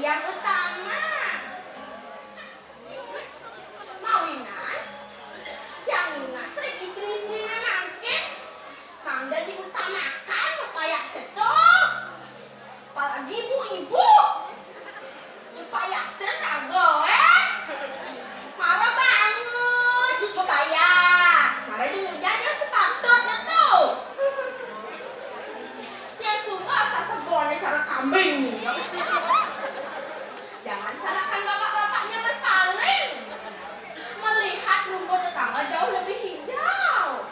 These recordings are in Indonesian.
yang utama. Mawinan yang ngasih istri-istrinya mangkin mangga diutamakan supaya sedok. Apalagi ibu-ibu supaya senago marah banget bebayas marah juga yang sepatutnya tuh yang suka satu boleh cara kambing. Jangan salahkan bapak-bapaknya berpaling melihat rumput tetangga jauh lebih hijau.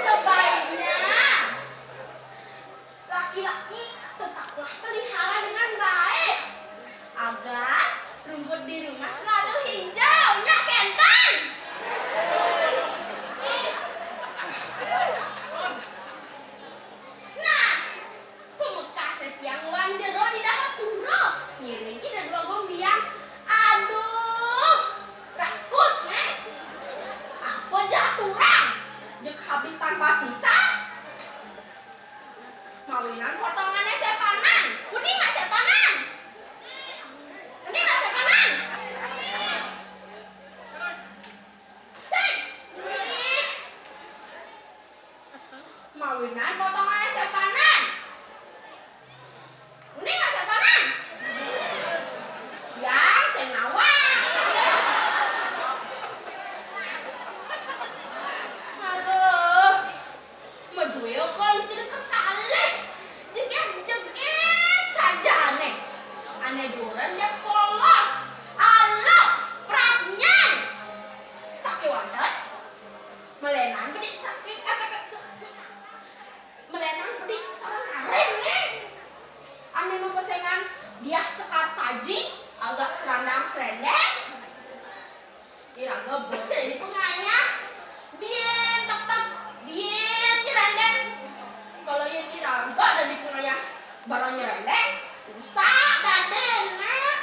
Sebaiknya laki-laki tetaplah pelihara dengan baik agar rumput di rumah selalu hijau. Ya Kentan. Nah, pemekas yang wanjero di dapur ngiring kita dua gombiang. Aduh, rakus nih. Apa jahat kurang? Jek habis tanpa sisa. Mawinan potongannya sepanan. Kuning nggak sepanan? Kuning nggak sepanan? Sek. Mawinan potongannya sepanan. Kuning nggak sepanan? Yang senawang. Aduh, meduyo kok istri kekalih. Jeget-jeget saja nih. Aneh duren dia polos. Alah, pratnya. Sakit wadah. Melenan bedi sakit. Melenan bedi seorang harim nih. Aneh mempesengan dia sekar taji agak serandang-serendeng. Irang ngebut dari pengayang. Bien tek-tek. Bien nyerendeng. Kalau yang irang gak ada di pengayang barangnya rendeng. Susah dan enak.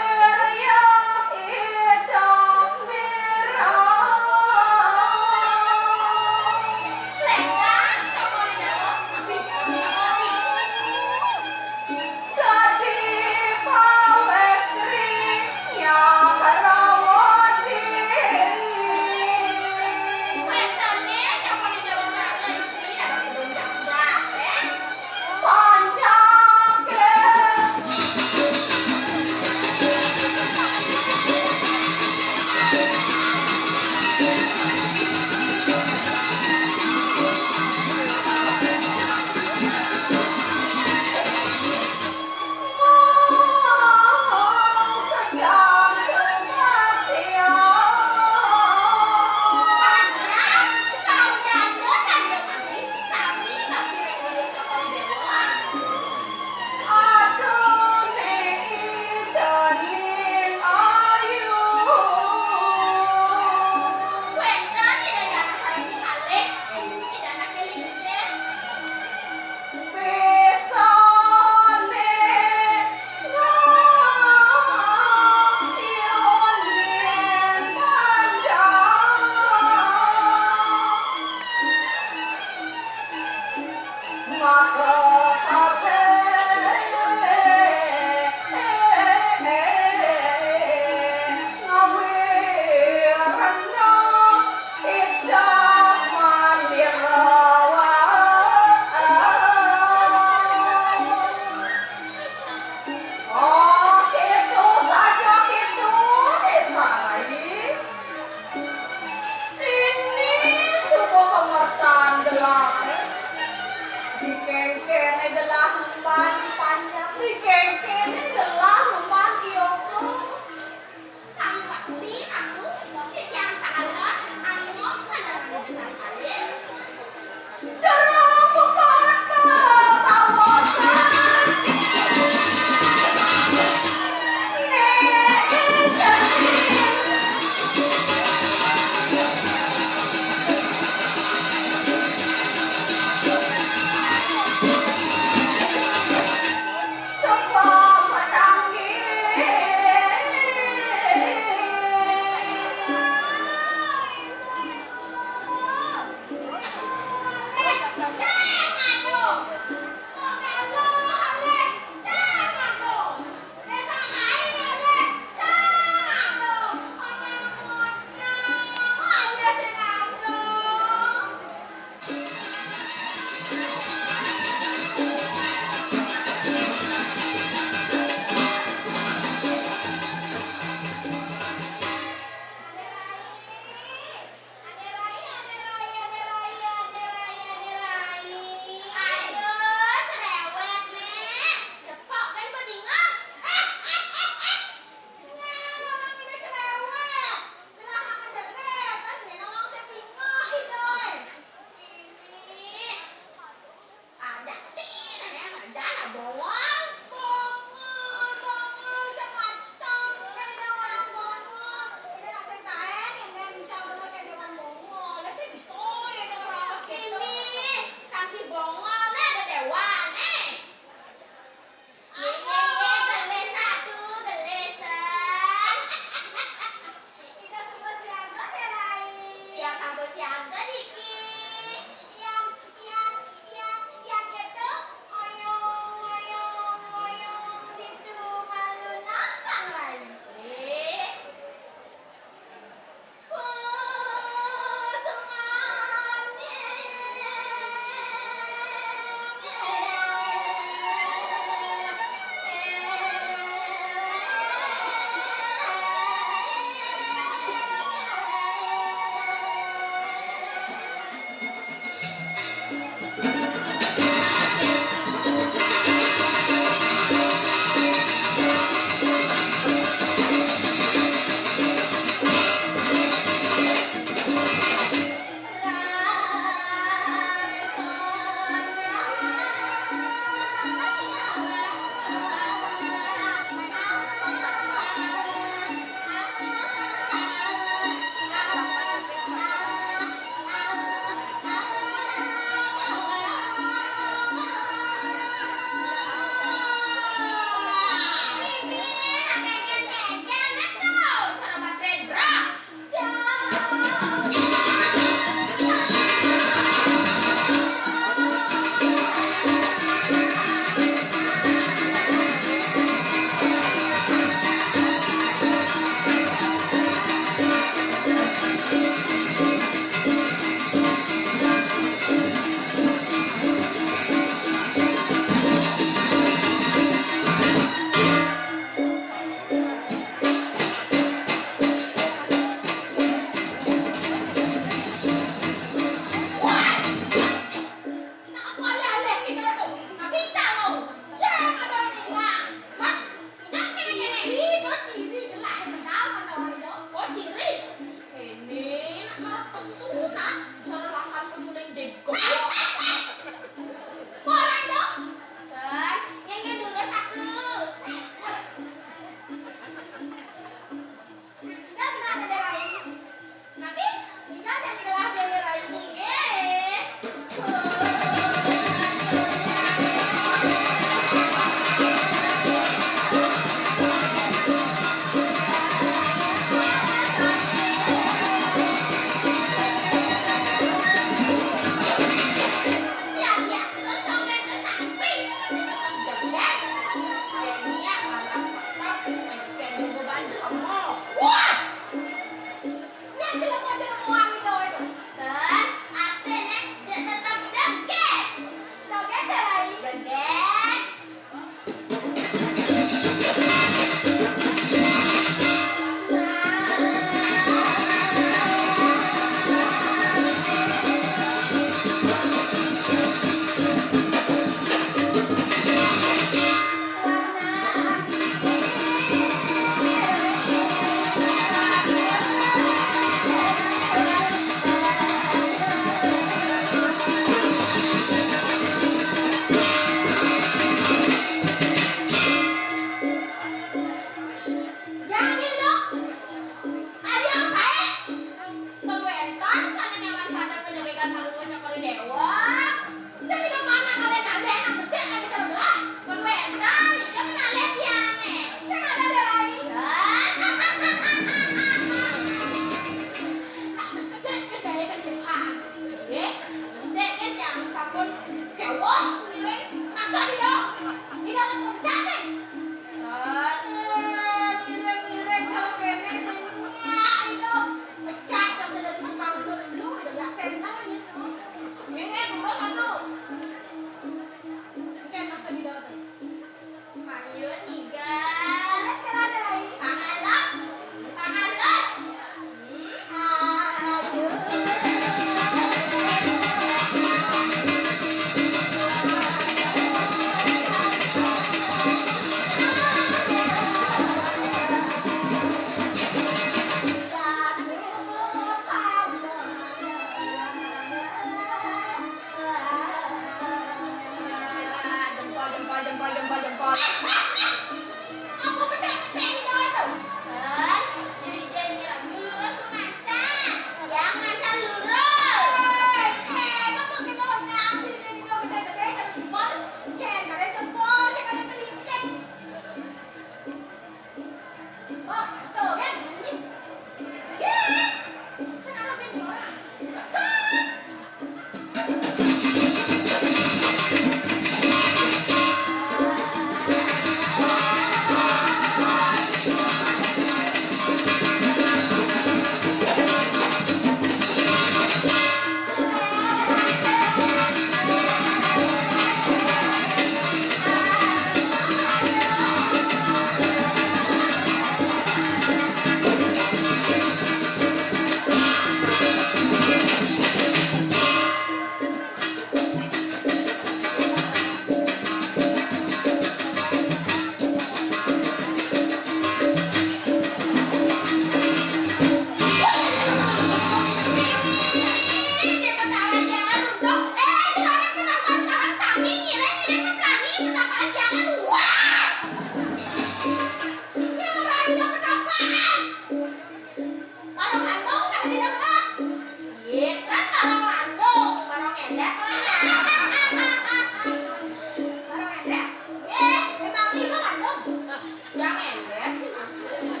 yang ember masih.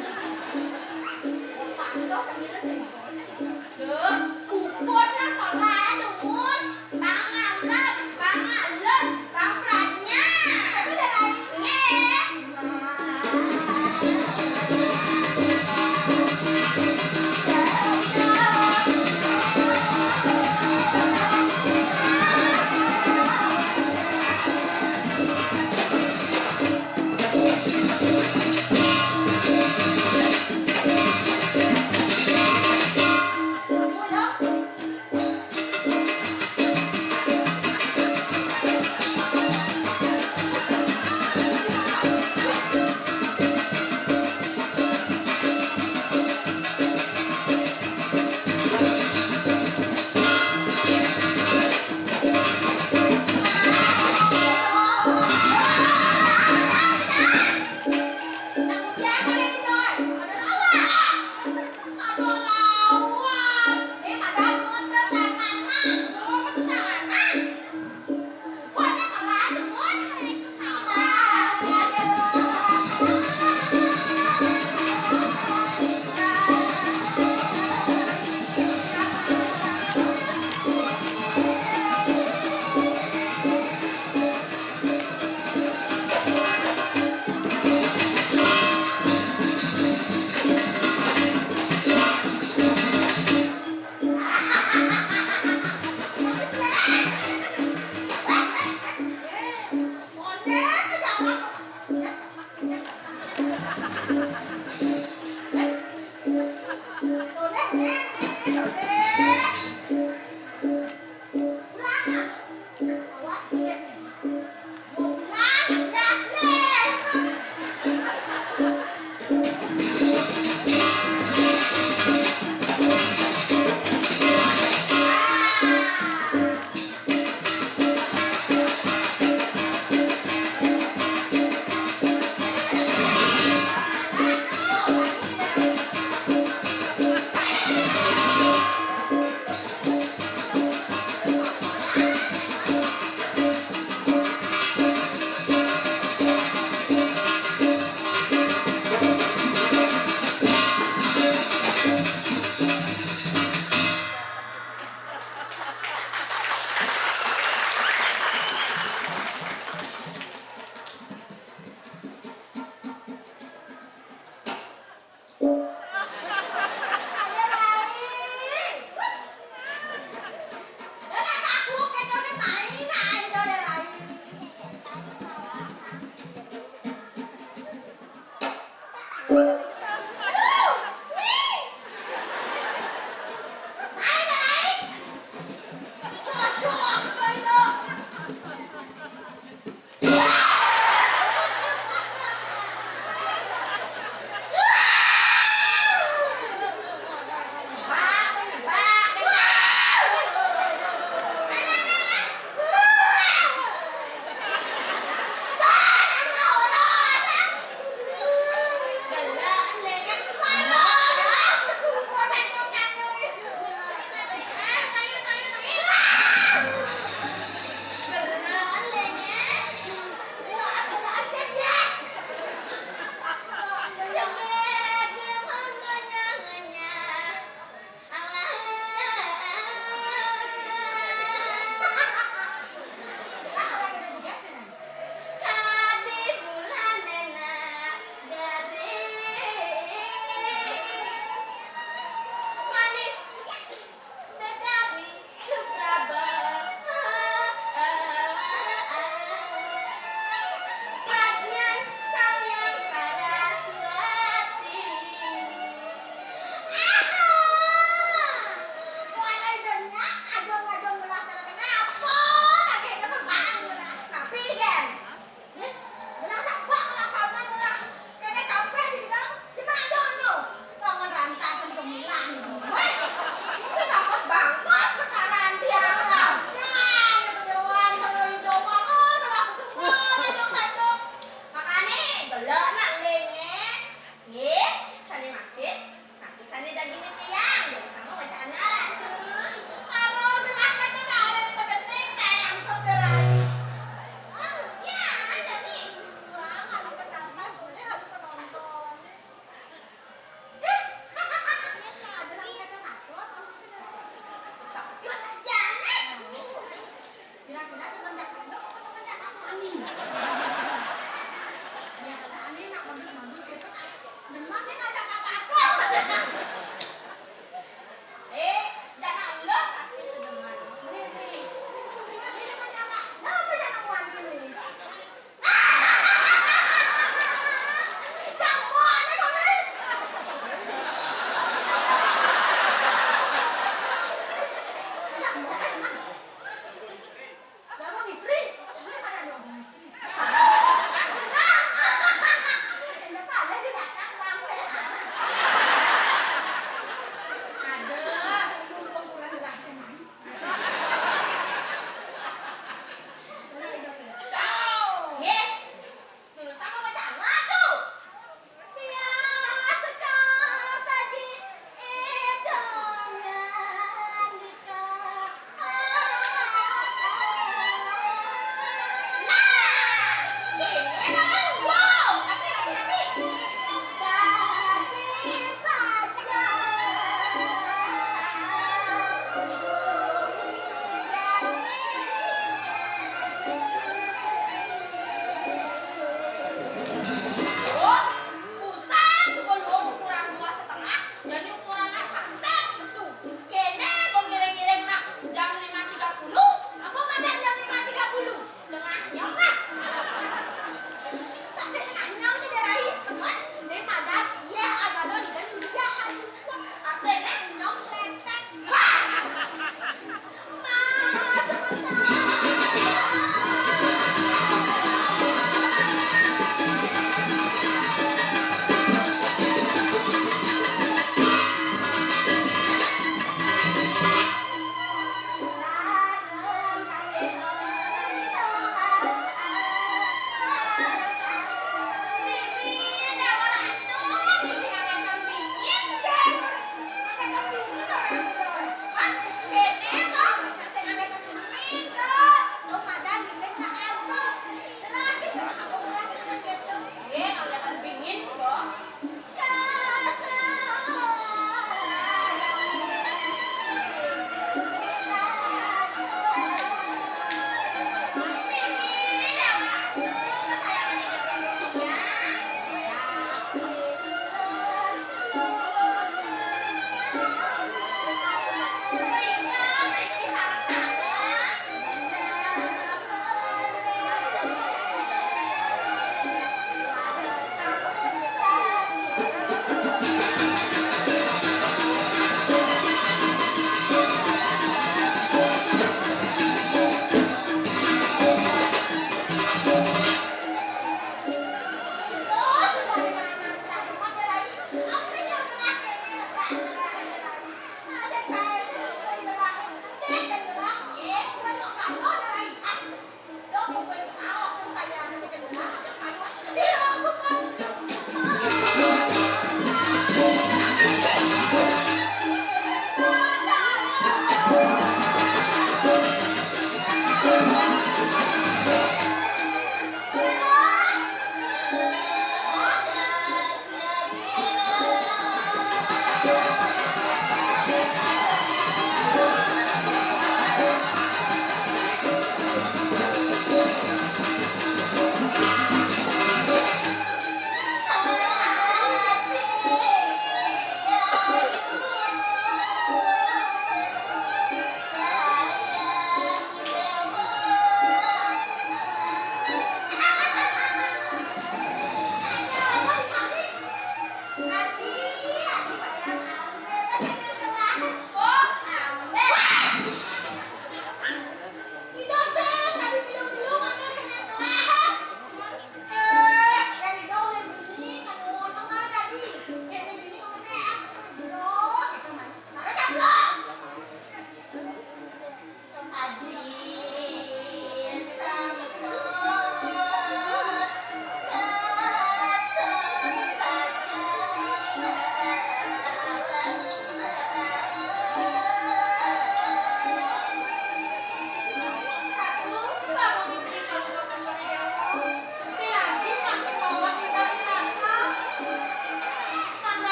Pantok bilang deh. Duh, kupon lah soalnya dun. Pangalan, pangrannya. Tapi udah lain.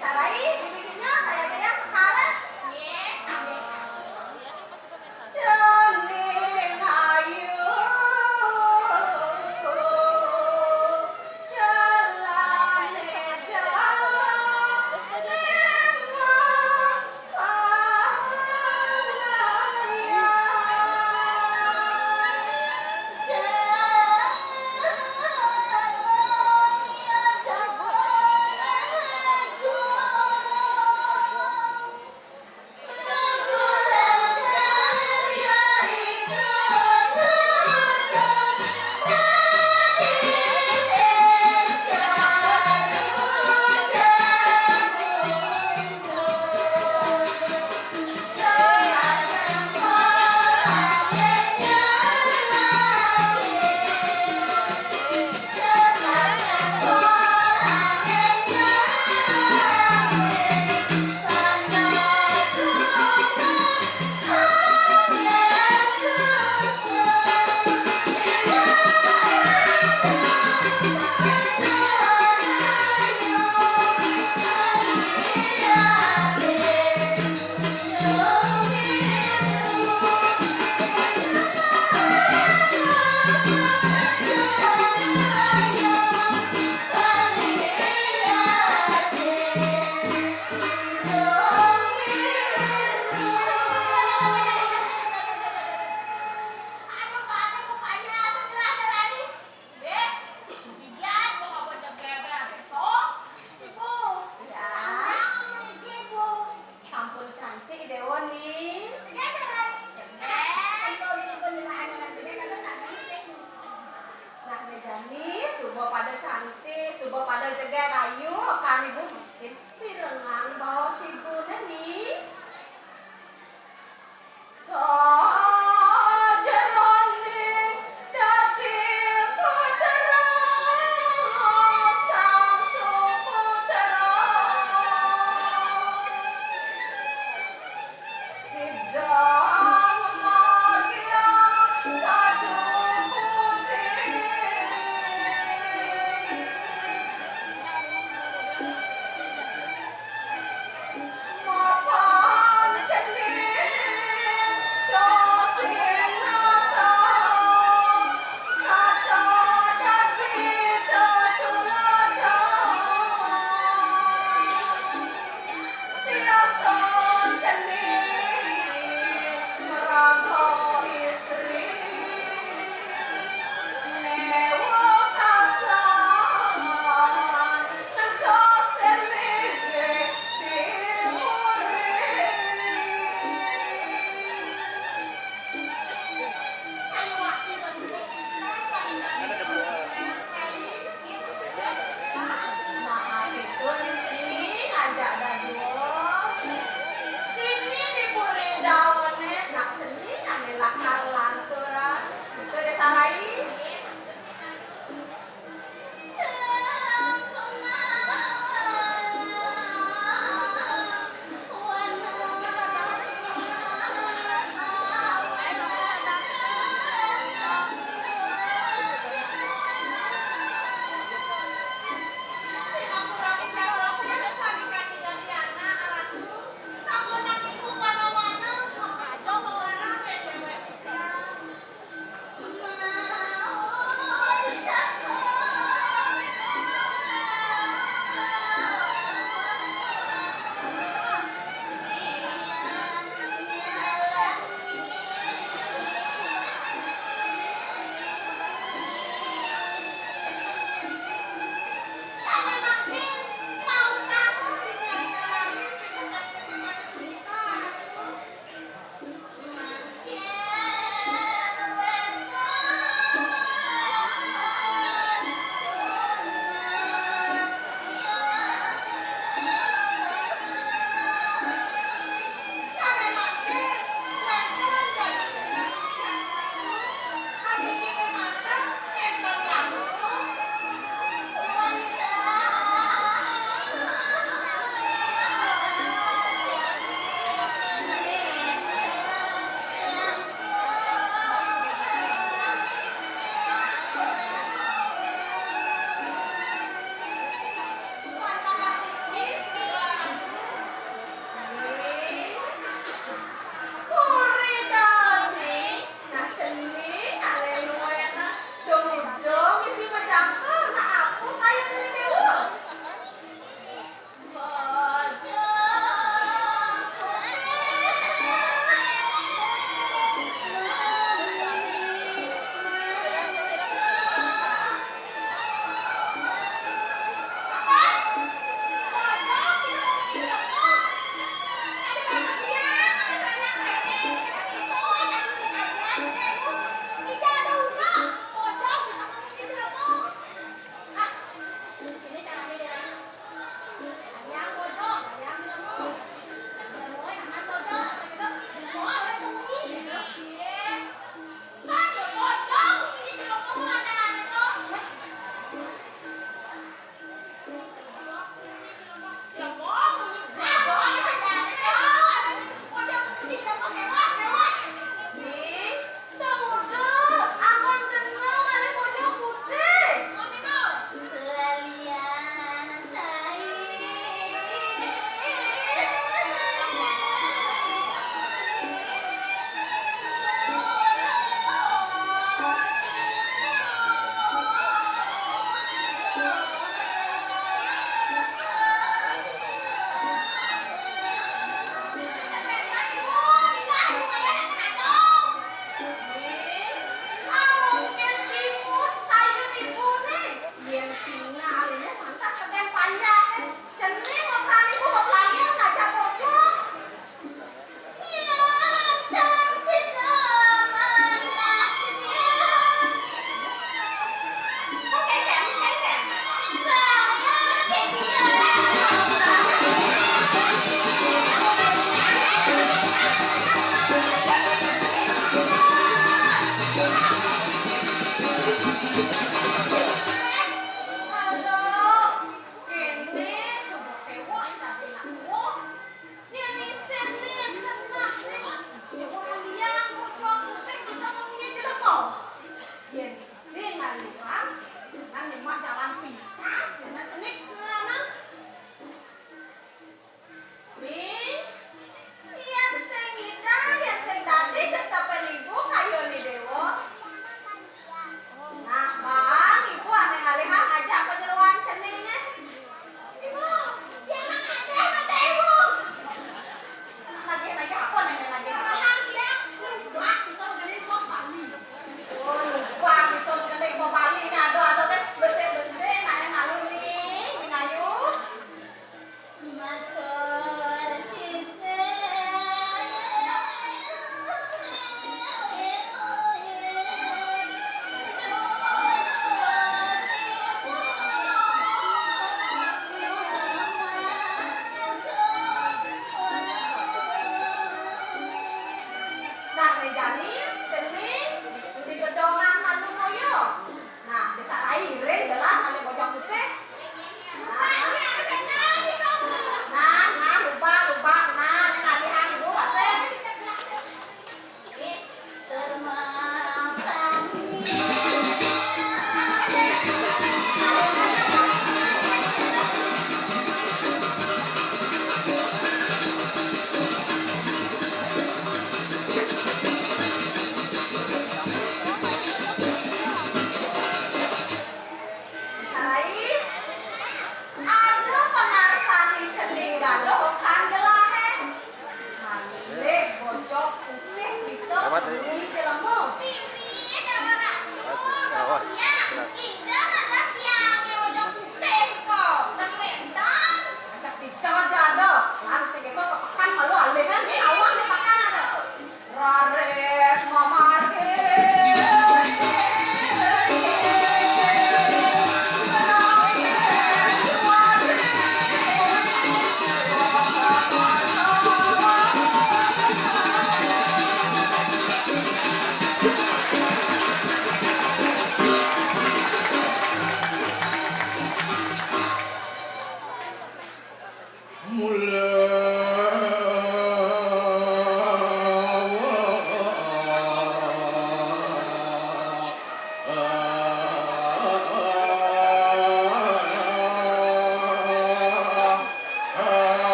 salahin bibinya saya teh yang sekarang. Ye, sampe Cening hayu jalane jauh lewat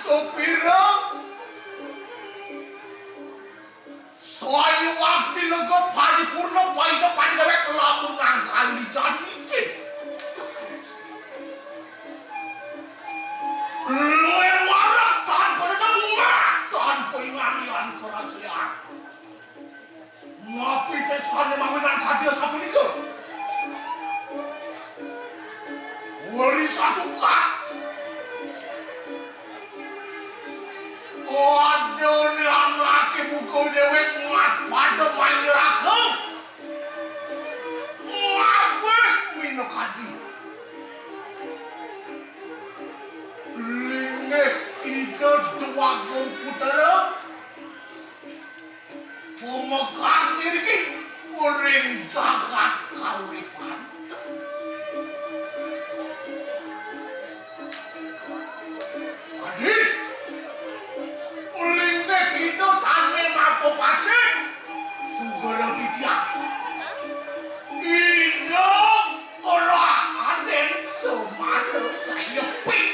Supira saya waktu lega paripurna paida pandewek lamun angkali jadikin luar warak tanpa ada bunga tanpa inganian kerasian ngapi tesane mawinan kadia sapunika waris asuka waduh ni anak buku dewek ngat pada manjerakem ngabek mino kadi lingeh ide dua komputer pemekas diri orang jagat kauripan kadi ulingnya itu sampai mampu pasir sugara bidiak itu orang haden semara kayak pik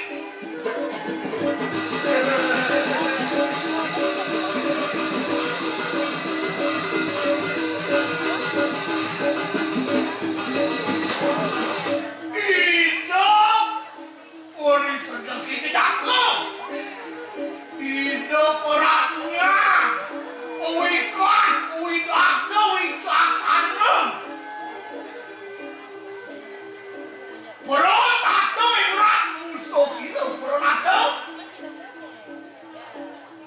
itu uri sedekit jatuh hidup orangnya uikan, uidakna, uidaksana perasaan irat musuh kita berenada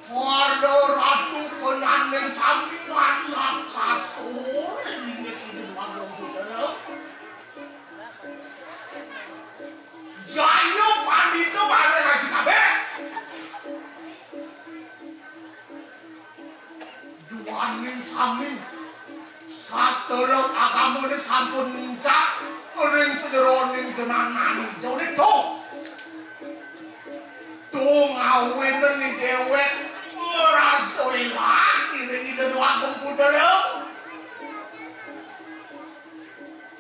pada ratu penandeng sampingan nakasur ini hidup malam budaya jaya pandita bareng haji kabeh duaning sami sastra agama ni sampun muncak ring sederoning tenanan done to ngawenen ni dewek ngerasoi lah iring ide doa komputer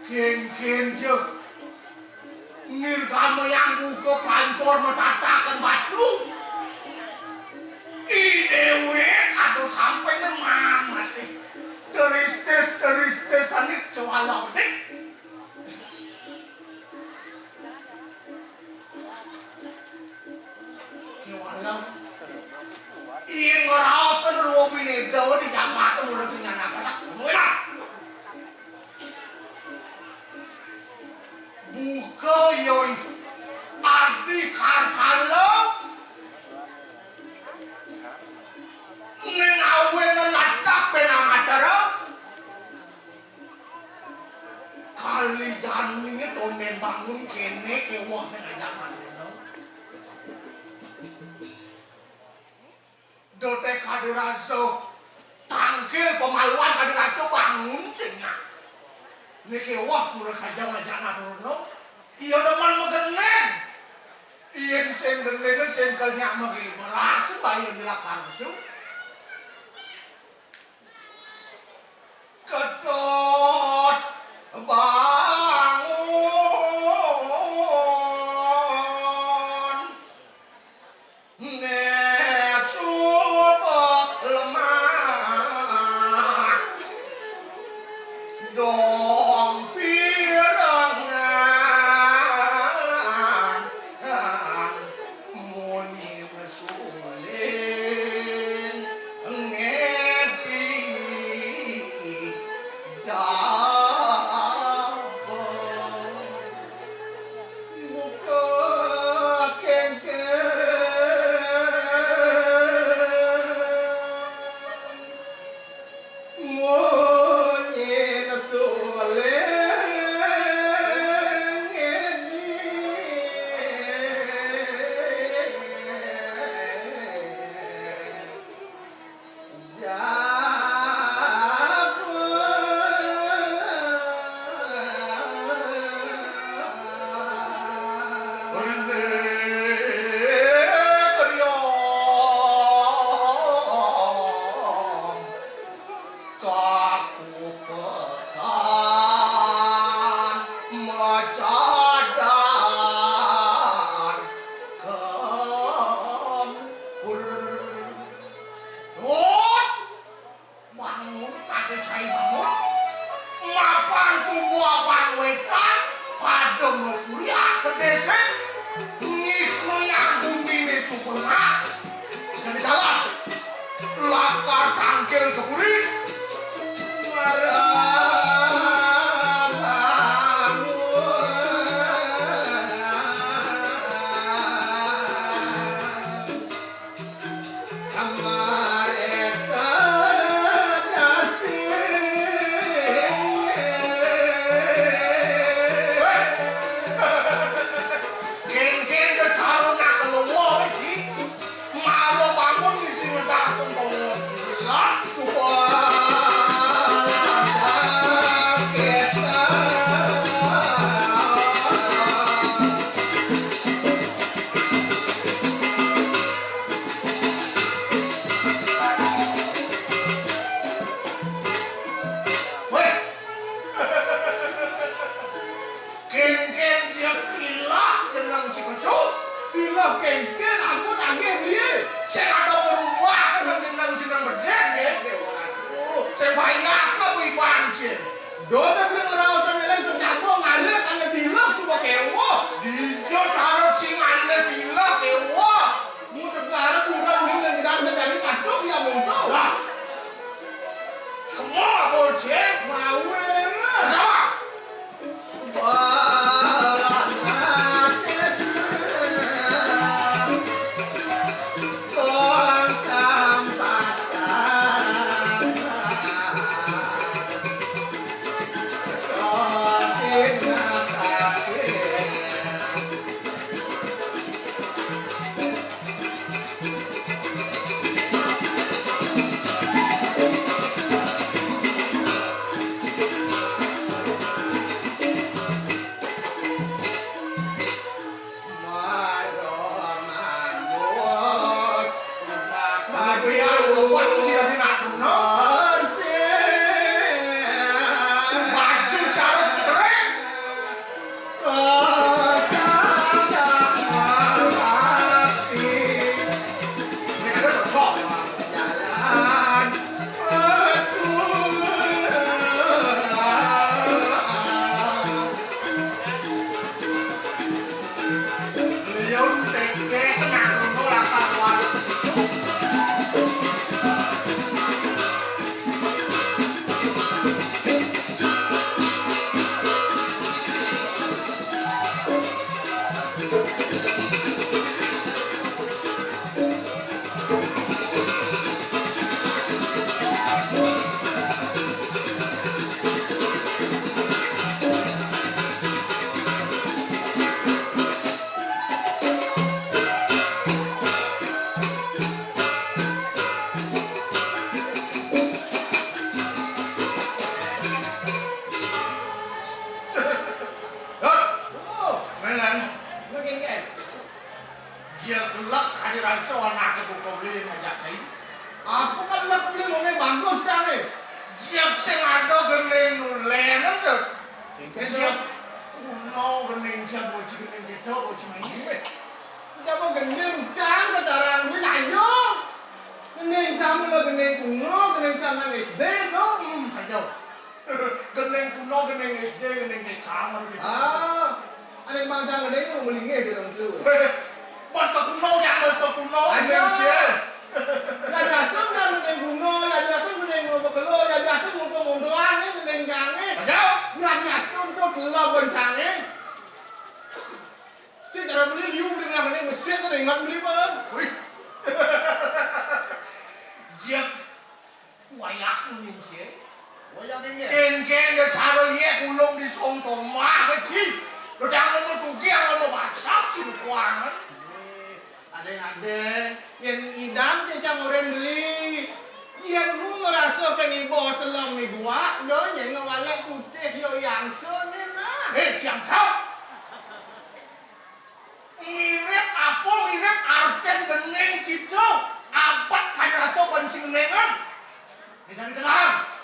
ken je nirgama yang buka pancor metatakan batu idewe kado sampai ne mama sih teristes anit kewalau dek kewalau iya ngerawasan ruwabine dawa di Jakarta udah senyan apa mulai buka yoi adi karkalo ngawenan latak penamatara kali janingnya tonen bangun kene kewah mengajakan dote kadiraso tangkil pemaluan kadiraso bangun cenyak ini kewah mula saja ngajana dulu iya deman megeneng iya sen genengan sen kelnya magi beras bayar dilakan su kedot bangun nek subuh lemah dong pirangan munyi mesulin ngeti tangkil kepuri. Ken-ken ke caro nak keluar iki. Malo bangun di sini dah sembong belas ken-ken dia kilah jenang Cikesuk. Tilah kengken aku nagih beli. Saya ada berubah dengan jenang berdek deh. Saya bayar lah bui panci. Dota beli orang usah nilai senyabo ngalir karena tilah semua kewo. Dia cara cingan lebih lah kewa. Mudah ngarep kurang nih dan tidak menjadi patung ya muncul. Lah, semua bocah Mau era. kenapa? Biar kuat sih tapi nak kuno. Baju cara keren. Ini ada cocok. Beliau teke tenang kuno rasa kuat. Melan, dia gelak hadiran cowok anak ke buku beli ngajak kain. Aku kan nak beli mau bagus kan nih. Dia sengado gening nulen tuh. Dia kuno gening dia boci gening gitu boci main. Sudah mau gendeng cang ke darang beli ayo. Gendeng cang lo gendeng kuno, gendeng cang SD tuh. Kacau. Gening kuno gening SD gening di kamar gitu. Ada yang bangsa gendeng itu melingkir di dalam telur. Bos ke kuno ya bos ke kuno. Ayo. Ya biasa kan gendeng kuno, ya biasa gendeng mau bekelo, ya biasa mau mundoan nih gendeng canggih. Kacau. Ya biasa untuk gelap bencangnya. Si cara beli liu beli nggak gendeng mesin tuh ingat beli bang. Wih. Dia wayak nih. Wajah tinggi. Ken-ken dia caro ye kulung di som-som mah kecil. Lo jangan mau sugi yang mau masak sih kuangan. Ada yang idam cecang orang beli. Yang lu ngerasa kan ibu selam ni gua, lo yang ngewalek putih yo yang sonen nah. Jam sao? Mirip apa mirip arten bening gitu. Abad kayak rasa bencing nengan. Ini jangan dengar.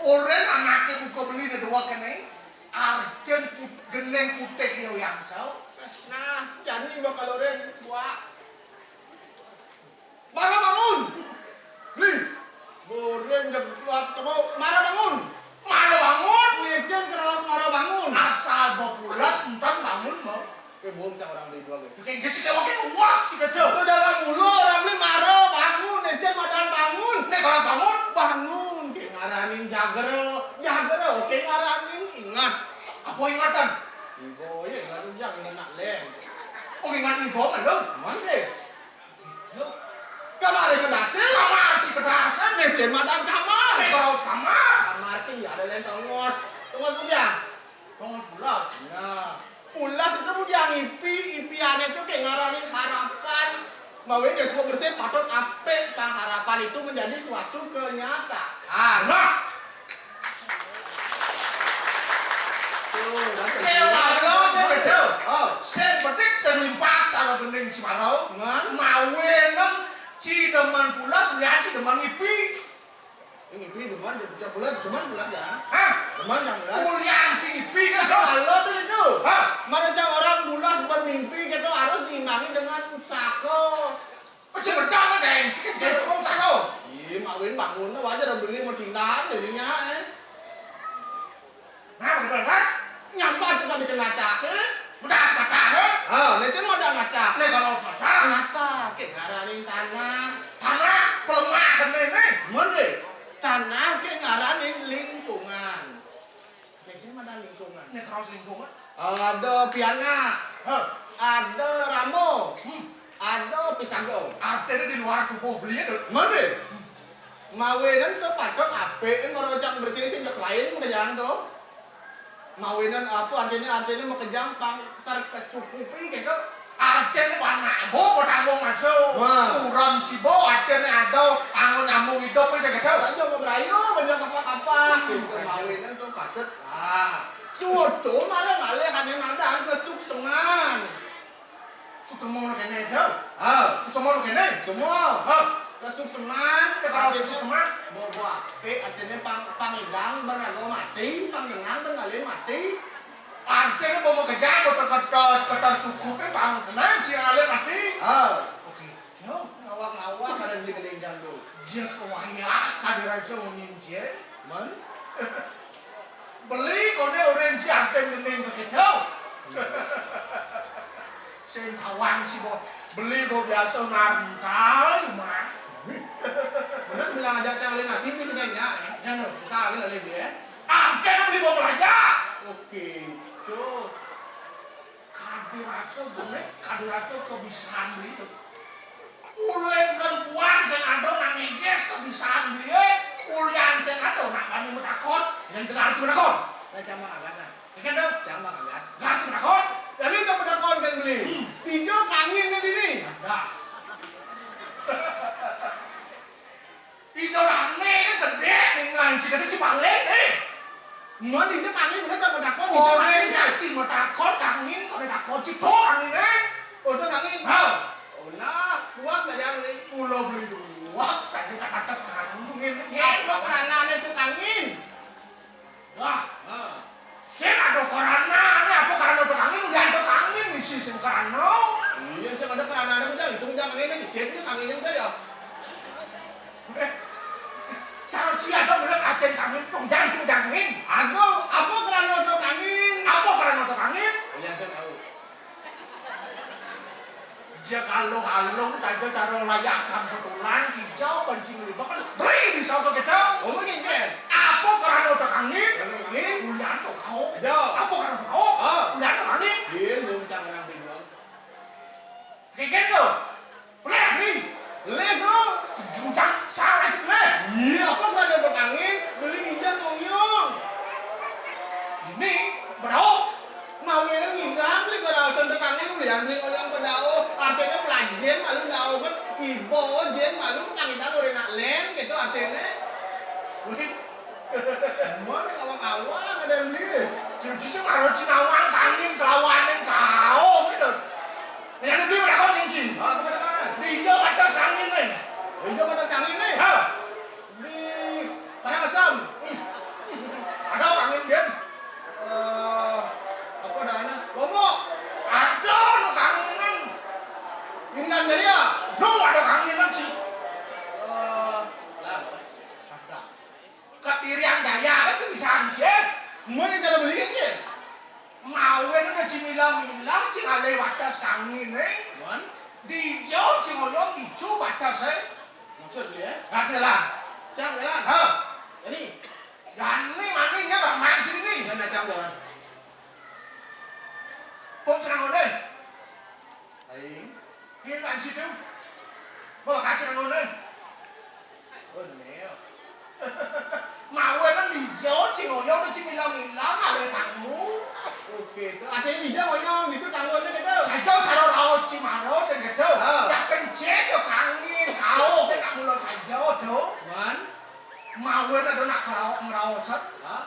Oren anaknya buka beli kedua kene. Arten geneng putih yo yang sao. Nah, jadi bakal orang buat. Mana bangun? Beli. Boreng jeblat kamu. Mana bangun? Mana bangun? Legend keras mana bangun? Asal bopulas entar bangun mau. Bohong cang orang beli dua gitu. Kayak gitu kayak wakil uang sih kecil. Itu dalam mulu orang beli maro bangun Ece madan bangun. Nek kalau bangun, Bangun. Kayak ngaranin jagero. Jagero. Kayak ngaranin ingat. apa ingatan? Ibu ya ngaruh yang ingat lem. Oh ingat nih bom ada. Mana? Kamar yang kedasi. Kamar si kedasan. Ece madan kamar. Nek kalau kamar, Kamar sih ya ada yang tongos. Tongos punya. tongos bulat. Nah, ulas itu udah ipi aneh tuh kayak ngaranin harapan. Mau ini semua bersih patut apik harapan itu menjadi suatu kenyataan. Nah, Tuh, kalau saya betul. Oh, Saya betik saya limpas kalau bening Cimarau. Ngan? Mawenem Cideman pulas, lihat Cideman ngipi. ini ipi teman, teman bulan ya. Hah? Teman yang bulan. Kuliah ngipi kan? Halo tuh itu. Hah? Macam orang bulas bermimpi gitu harus diimbangi dengan usaha. Masih berdang kan deh, cikin saya cukup satu. Iya, mawin bangun wajar udah beli mau tinggal jadinya. Nah, betul. Nyampak tuh kan dikenacak. Udah sepatah, Ah, lecen mau dah ngacak. nek kalau sepatah, Ngacak, kayak ngaranin tanah. tanah pelemah kan ini. Mana? Tanah kayak ngaranin lingkungan. Lecen mana lingkungan? Nek kalau selingkungan, Ada piana, hah? ada ramo, ada pisago. Artinya di luar tubuh belinya tuh. Mana? Mawenan tuh patut ape, ngorocak bersih sih untuk lain mengejar tuh. Mawenan apa artinya mengejar pang terkecukupi gitu. Artinya warna bo, potambung masuk. Wah. Kurang cibo, artinya ada angin nyambung hidup bisa gitu. Saja mau berayu banyak apa-apa. Gitu mawenan tuh patut. Suatu malah ngalih hanya mandang ke sukseman. Semua kene itu. Ah, Semua kene. semua. Hah? Ke sukseman. Nek kalau sukseman, Bawa ape artinya pangidang berlalu mati, panginang berlalu mati. artinya mau kejar, ketar cukupnya bang tenang sih alir mati. Oke. Yo, Ngawak-ngawak ada di geling jangdo. dia kewayah kadir aja meninje. Man? Beli kode orange anteng gening ke kita. Sen awang sih bo. Beli bo biasa nantal mah. Bener bilang ada cangkali nasi ini sudah ya. Jangan kita lagi lagi ya. Anteng beli bo belajar. Oke. Tuh. Kadir aja kebiasaan beli itu. Ulen kan kuat sing ada nang ngeges kebiasaan beli. Ulian sing ada nak bani metakot. Yang kita harus metakot. Nah cambang agas nah. Ikan dong. Cambang agas. Harus metakot. Jadi kita pada konten beli. Hijau kangin nih ini. Dah. Itu rame kan gede dengan jika dia cipalek nih. Mau hijau kangin bener tak pada kon. Orang ngaji metakot kangin kalau takot cipok kangin nih. Udah kangin. Hah? Oh nah, kuat saja beli. Pulau beli dua, tadi tak atas kangin. Apa kerana itu kangin? Wah, Ah. saya ada karena nih apa karena kangin udah ada kangin isi sing karena. Iya, saya ada kerana ada betul. Itu jangan ini siap itu kanginnya betul ya. Cara siapa bener aten kangin tunjang kangin. Aduh, apa kerana itu kangin? Apa karena kangin? Kalian kan tahu. Ya kalau halung saja cara layakan betulan hijau pancing lima kan beli bisa ke kita. Oh mungkin kan? Apa karena udah kangin? Kangin? Ulian tuh kau. Ada. Apa karena kau? Ah. Ulian tuh kangin. Dia belum canggih nang bingung. Kayak gitu. Boleh nih. Lihat dong. Junjang salah aja boleh. Iya, apa kerana itu kangin? Beli hijau ngoyong. Ini berau. Mau ini ngindang beli kalau sentuh kangin ulian beli orang pedao. Artinya pelajen malu dao kan ibo jen malu kangin dao orang nak lem gitu artinya. Mau nih awak-awak ada yang beli. Justru kalau Cinawang kangin kelawanan kau gitu. Yang itu udah kau cincin. Ah, kepada mana? Di hijau ada kangin nih. Hijau pada kangin nih. Hah? Di Karangasem. Ada kangin dia. Apa dana? Lombok. Ada no kanginan. Ingat dari ya? No ada kanginan sih. Lah. Ada. Kepirian jaya kan kebiasaan sih. Mau nih cara beli kan ya? Mawen udah cimila-mila sih kalau batas kangin nih. Mon. Di hijau cimoyong itu batas maksud dia Haselan. cang jalan ini Gani maninya gak main sini nih. mana cang jalan Pun serang ngone. aing Ini main situ. Bawa kacang ngone. oh neo Mau nó đi gió chị ngồi gió nó chỉ mi lắm mà lời thằng mú. oke tuh ada yang bijak ngonyong itu tanggung ini gitu Thầy cho thầy đâu chị mà nó sẽ nghịch đâu. Chắc bên chết cho thằng nghiêng khảo cái ngạc mù lo thầy gió đâu. man Mau nó nó nạc khảo mà đâu sất. hah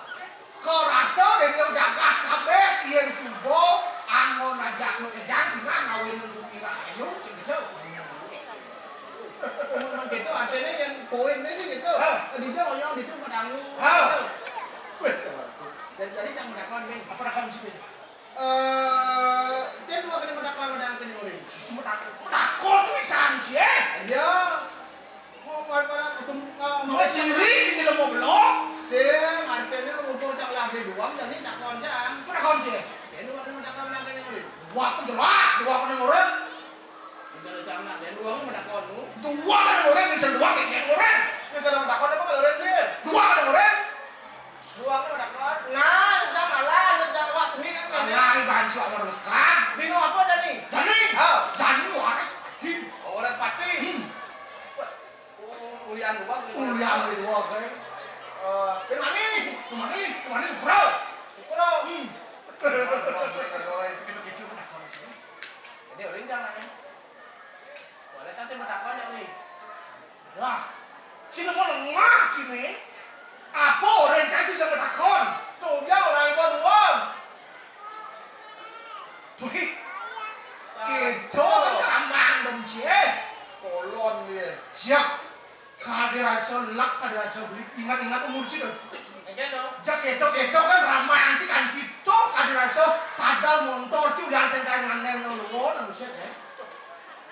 Có rạc đó để yêu giả gạt cà bế yên phủ bố. Ăn ngon là dạng nó cái dáng chị ngã ngào yên nó đi ra hải nhúc chị nghịch đâu. man gitu ada nih yang poin nih sih gitu di itu ngonyong di itu tanggung Wih, dan tadi cang mendakon kan apa rakam sih? saya dua kali mendakon mendakon ini urin Cuma takut tuh isan sih. ya mau ngomong untuk Mau ciri ini lo mau belok. Sing artinya ngumpul cak labi doang jadi tak konjang. Itu rakam sih. Ya dua kali mendakon mendakon ini urin. Dua kan jelas, dua kan ngoreng. Jadi cak nak dan dua mendakon nu. Dua kan ngoreng, ini dua kayak ngoreng. Ini sedang mendakon apa kalau urin dia? Dua kan ngoreng. Dua kan mendakon. Nah, sedang malah sedang wak sini kan. Alai banci orang lekat. Bino apa jadi? Jadi, jadi waras pati. Oh, ras pati. Ulian gua Ulian di dua kan. Bino mani. Kemana seberau? Ukro. Ini urin jangan ya. Boleh saja mendakon ya nih. Wah, sini mau lengah sini. Apa orang jadi sama takon? Tuh dia orang itu dua. Tuh, kita kan kambang benci. Kolon dia. Siap. Kehadiran selak, kehadiran sebeli. Ingat-ingat umur sih dong. Oke dong. Jak ketok kan ramai sih kan kita kehadiran sadal motor sih udah sengkai nganen ngeluar nggak bisa ya.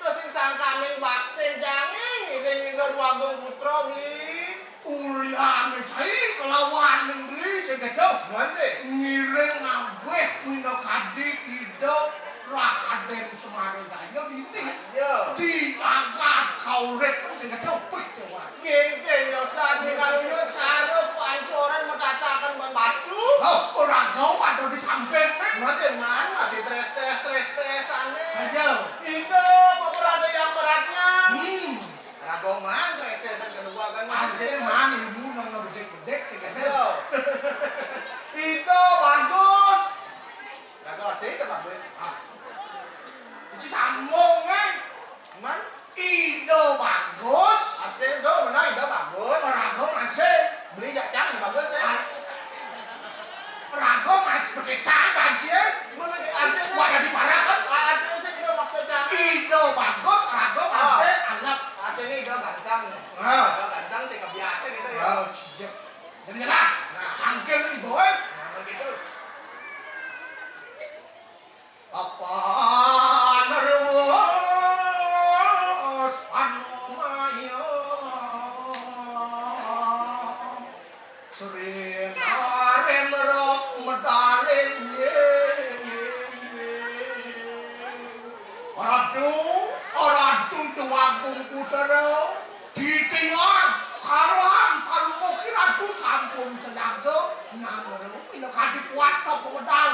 Terus sing sangkane bakten jange ngene dua gong putra beli. Ulian mencari kelawan yang beli sih ketok. Mande. Ngiring ngabeh minok hadik hidup ras aden semarang daya di sini. Yo. Diangkat kau rek sih ketok pik tuh. Geng-geng yo saat kalau yo cara pancoran mengatakan batu. Oh, orang kau ada di samping nih. Mande man masih stres aneh. Saja. Itu beberapa yang beratnya. Ragoman stres kedua kan Aslinya mana ilmu nang bedek-bedek sih ketok. Yo. Itu bagus. Rago sih itu bagus. Itu sambung kan. Man, Ide bagus. artinya itu mana itu bagus. Rago masih. Beli jacang bagus ya. Rago masih bercetak banjir. Mana artinya Wah di parah kan. artinya sih itu maksudnya. Ide bagus. Rago masih alap. Artinya itu ganteng. Ah. Itu ganteng sih kebiasa gitu ya. Oh, cijak. Jadi lah. Nah, angkel nih boy. Nah begitu. Apa nervos panomaya sering aren merok medalin oradu tuagung putera ditiang kalam kalmo kiratu sampun sedaga ngamero ino kadi puasa pemedal